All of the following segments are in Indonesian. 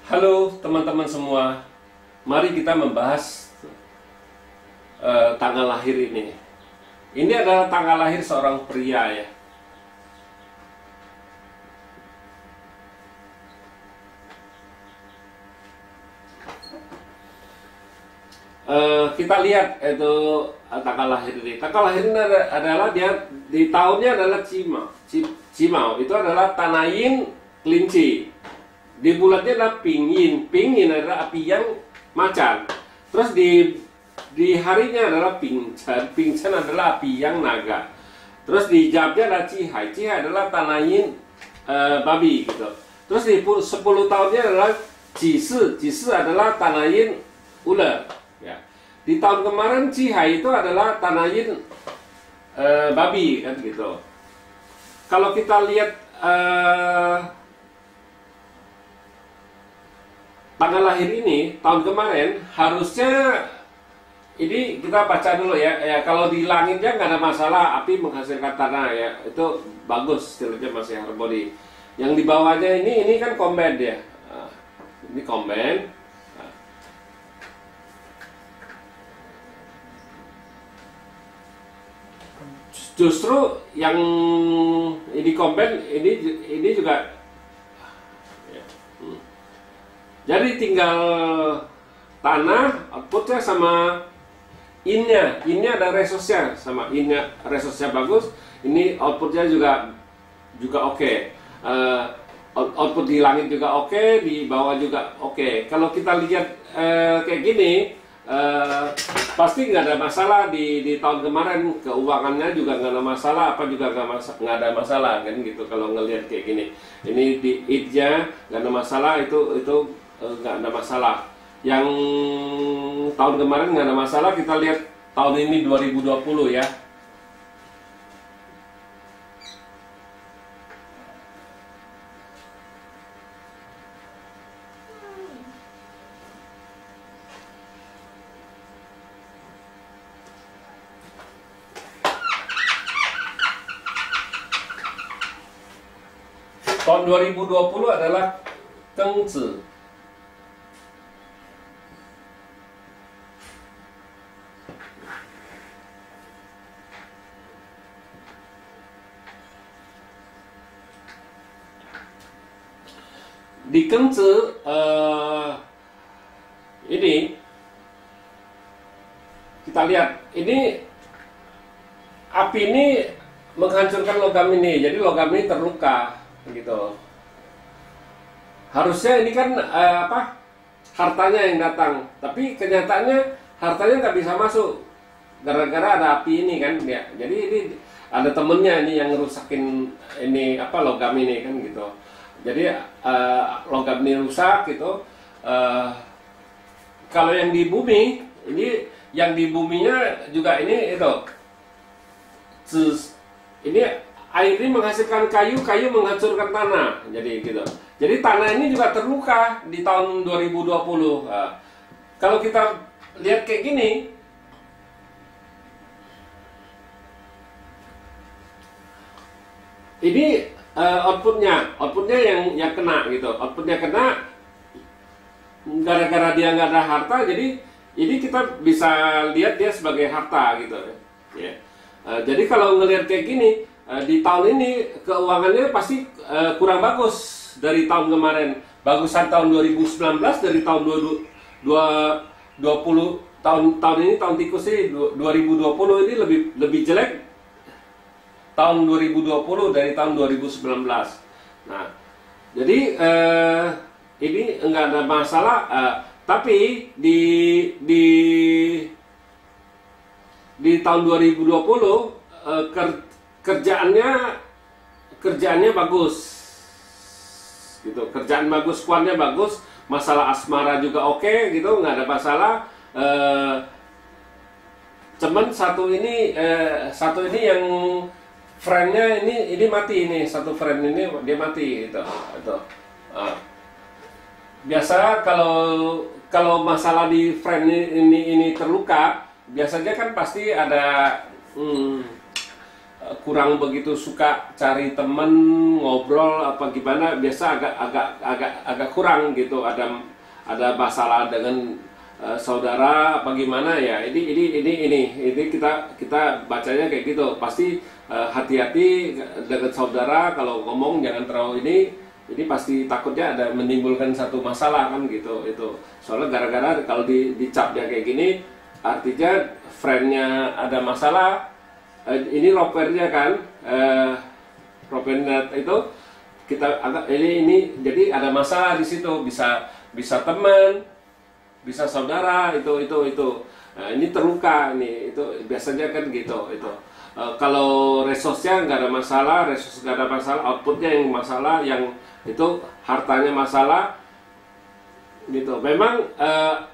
Halo teman-teman semua, mari kita membahas tanggal lahir ini. Ini adalah tanggal lahir seorang pria ya. Kita lihat itu tanggal lahir ini. Tanggal lahir ini adalah dia di tahunnya adalah Cimau. Cimau itu adalah Tanayin kelinci. Di bulannya adalah Pingyin. Pingyin adalah api yang macan. Terus di harinya adalah Pingcan. Pingcan adalah api yang naga. Terus di jamnya adalah Cihai. Cihai adalah Tanayin babi gitu. Terus di 10 tahunnya adalah Cisi. Cisi adalah Tanayin ular. Ya. Di tahun kemarin Cihai itu adalah Tanayin babi kan gitu. Kalau kita lihat tanggal lahir ini tahun kemarin, harusnya ini kita baca dulu ya. Kalau di langitnya nggak ada masalah, api menghasilkan tanah ya, itu bagus, istilahnya masih harmoni. Yang di bawahnya ini kan combine ya. Ini combine. Justru yang ini combine ini juga ya. Jadi tinggal tanah outputnya sama innya ada resource-nya, sama innya resource-nya bagus, ini outputnya juga oke. Output di langit juga oke, di bawah juga oke. Kalau kita lihat kayak gini, pasti nggak ada masalah di tahun kemarin, keuangannya juga nggak ada masalah, apa juga nggak ada masalah kan gitu. Kalau ngelihat kayak gini, ini di it-nya nggak ada masalah, itu nggak ada masalah. Yang tahun kemarin nggak ada masalah, kita lihat tahun ini 2020 ya. Tahun 2020 adalah Tengzi. Di Tengzi ini kita lihat, ini api ini menghancurkan logam ini, jadi logam ini terluka gitu. Harusnya ini kan hartanya yang datang, tapi kenyataannya hartanya nggak bisa masuk gara-gara ada api ini kan ya. Jadi ini ada temennya ini yang ngerusakin ini logam ini kan gitu. Jadi logam ini rusak gitu. Kalau yang di bumi ini, yang di buminya juga ini itu ini air ini menghasilkan kayu menghancurkan tanah, jadi gitu. Jadi tanah ini juga terluka di tahun 2020. Kalau kita lihat kayak gini, ini outputnya yang kena gitu. Outputnya kena gara-gara dia nggak ada harta, jadi ini kita bisa lihat dia sebagai harta gitu ya. Jadi kalau ngelihat kayak gini, di tahun ini keuangannya pasti kurang bagus dari tahun kemarin. Bagusan tahun 2019 dari tahun 2020. Tahun ini tahun tikus ini 2020 ini lebih jelek tahun 2020 dari tahun 2019. Nah, jadi ini enggak ada masalah, tapi di tahun 2020 kerjaannya bagus gitu, kerjaan bagus, kuannya bagus, masalah asmara juga oke gitu, nggak ada masalah. Cuman satu ini yang friendnya ini mati, ini satu friend ini dia mati gitu. Biasa kalau masalah di friend ini terluka, biasanya kan pasti ada kurang begitu suka cari temen ngobrol apa gimana, biasa agak kurang gitu, ada masalah dengan saudara apa gimana ya, ini kita bacanya kayak gitu. Pasti hati-hati dengan saudara kalau ngomong, jangan terlalu ini pasti takutnya ada menimbulkan satu masalah kan gitu. Itu soalnya gara-gara kalau dicapnya kayak gini, artinya friendnya ada masalah. Ini ropernya kan, ropernya itu kita agak ini jadi ada masalah di situ, bisa teman, bisa saudara, itu. Nah, ini terluka, ini itu biasanya kan gitu. Itu kalau resource-nya nggak ada masalah, resource nggak ada masalah, outputnya yang masalah, yang itu hartanya masalah gitu. Memang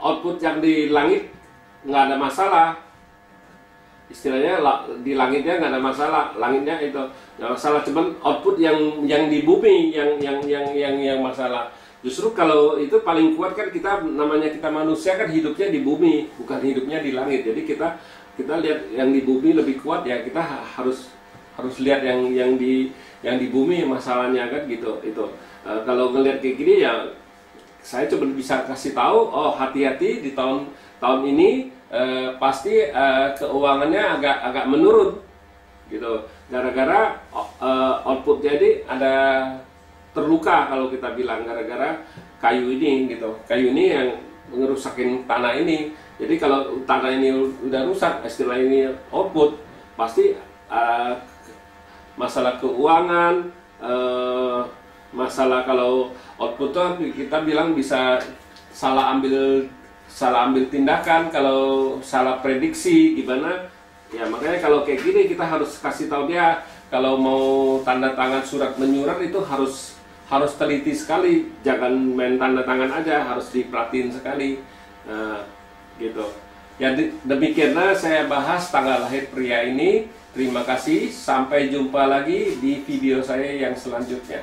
output yang di langit nggak ada masalah, istilahnya di langitnya nggak ada masalah, langitnya itu nggak masalah, cuman output yang di bumi yang masalah. Justru kalau itu paling kuat kan, kita namanya kita manusia kan hidupnya di bumi, bukan hidupnya di langit. Jadi kita lihat yang di bumi lebih kuat ya, kita harus lihat yang di bumi masalahnya kan gitu. Itu kalau ngelihat kayak gini ya, saya cuma bisa kasih tahu, oh hati-hati di tahun ini pasti keuangannya agak menurun gitu, gara-gara output jadi ada terluka kalau kita bilang, gara-gara kayu ini gitu. Kayu ini yang ngerusakin tanah ini. Jadi kalau tanah ini udah rusak, istilah ini output, pasti masalah keuangan, masalah kalau output tuh kita bilang bisa salah ambil tindakan, kalau salah prediksi gimana ya. Makanya kalau kayak gini kita harus kasih tahu dia, kalau mau tanda tangan surat menyurat itu harus teliti sekali, jangan main tanda tangan aja, harus diperhatiin sekali. Gitu ya. Demikianlah saya bahas tanggal lahir pria ini. Terima kasih, sampai jumpa lagi di video saya yang selanjutnya.